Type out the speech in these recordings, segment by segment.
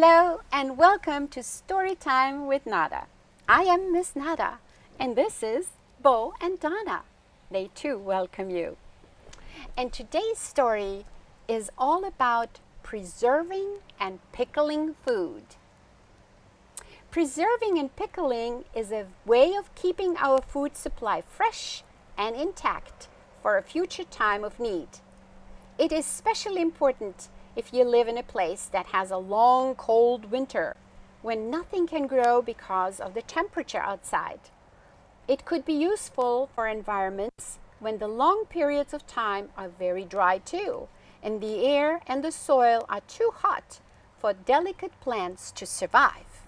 Hello and welcome to Storytime with Nada. I am Miss Nada and this is Bo and Donna. They too welcome you. And today's story is all about preserving and pickling food. Preserving and pickling is a way of keeping our food supply fresh and intact for a future time of need. It is especially important if you live in a place that has a long, cold winter when nothing can grow because of the temperature outside. It could be useful for environments when the long periods of time are very dry too, and the air and the soil are too hot for delicate plants to survive.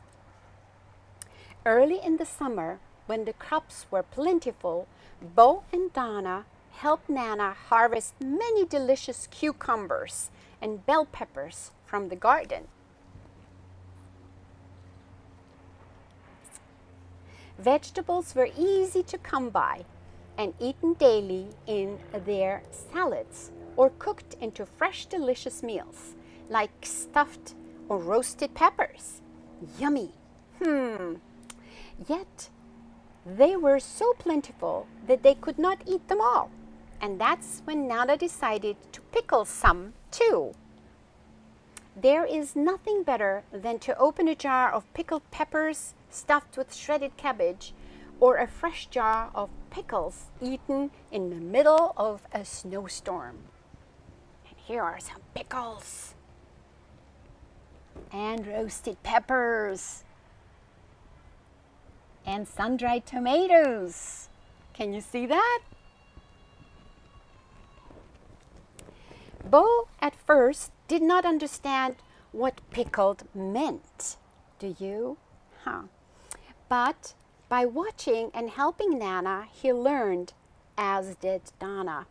Early in the summer, when the crops were plentiful, Bo and Donna helped Nana harvest many delicious cucumbers and bell peppers from the garden. Vegetables were easy to come by and eaten daily in their salads or cooked into fresh, delicious meals like stuffed or roasted peppers. Yummy! Yet they were so plentiful that they could not eat them all. And that's when Nana decided to pickle some too. There is nothing better than to open a jar of pickled peppers stuffed with shredded cabbage or a fresh jar of pickles eaten in the middle of a snowstorm. And here are some pickles and roasted peppers and sun-dried tomatoes. Can you see that? Bo at first did not understand what pickled meant. Do you? But by watching and helping Nana, he learned, as did Donna.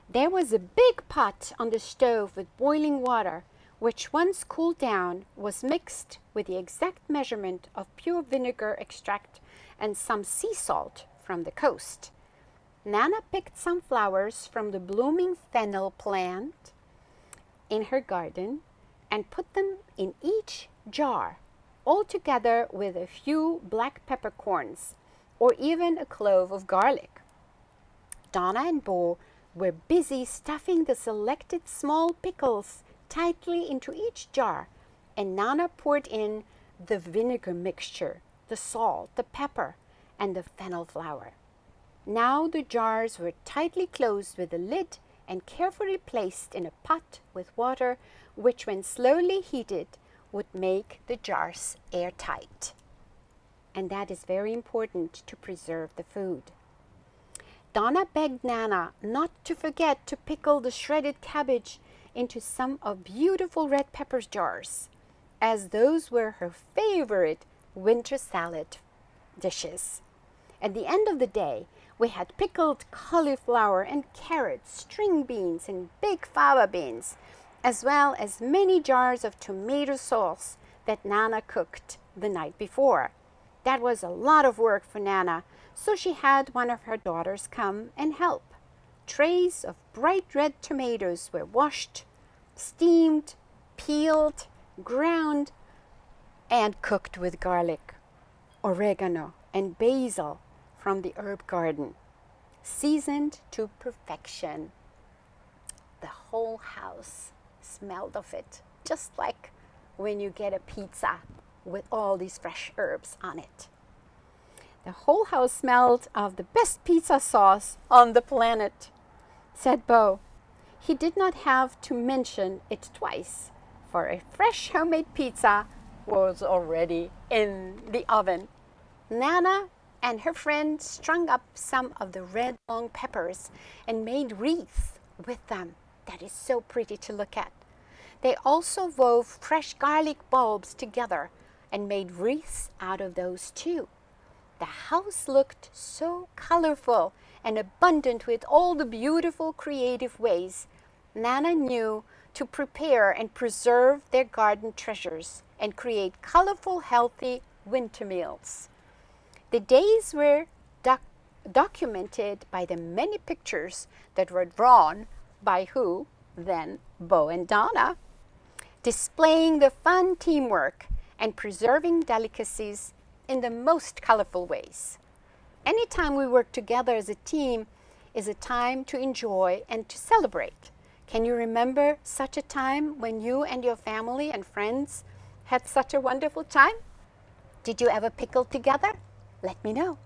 There was a big pot on the stove with boiling water, which once cooled down was mixed with the exact measurement of pure vinegar extract and some sea salt from the coast. Nana picked some flowers from the blooming fennel plant in her garden and put them in each jar, all together with a few black peppercorns or even a clove of garlic. Donna and Bo were busy stuffing the selected small pickles tightly into each jar, and Nana poured in the vinegar mixture, the salt, the pepper, and the fennel flower. Now the jars were tightly closed with a lid and carefully placed in a pot with water, which when slowly heated would make the jars airtight. And that is very important to preserve the food. Donna begged Nana not to forget to pickle the shredded cabbage into some of beautiful red peppers jars, as those were her favorite winter salad dishes. At the end of the day, we had pickled cauliflower and carrots, string beans, and big fava beans, as well as many jars of tomato sauce that Nana cooked the night before. That was a lot of work for Nana, so she had one of her daughters come and help. Trays of bright red tomatoes were washed, steamed, peeled, ground, and cooked with garlic, oregano, and basil from the herb garden, seasoned to perfection. The whole house smelled of it, just like when you get a pizza with all these fresh herbs on it. The whole house smelled of the best pizza sauce on the planet, said Bo. He did not have to mention it twice, for a fresh homemade pizza was already in the oven. Nana and her friend strung up some of the red long peppers and made wreaths with them. That is so pretty to look at. They also wove fresh garlic bulbs together and made wreaths out of those too. The house looked so colorful and abundant with all the beautiful creative ways Nana knew to prepare and preserve their garden treasures and create colorful, healthy winter meals. The days were documented by the many pictures that were drawn by who? Then Bo and Donna. displaying the fun teamwork and preserving delicacies in the most colorful ways. Anytime we work together as a team is a time to enjoy and to celebrate. Can you remember such a time when you and your family and friends had such a wonderful time? Did you ever pickle together? Let me know.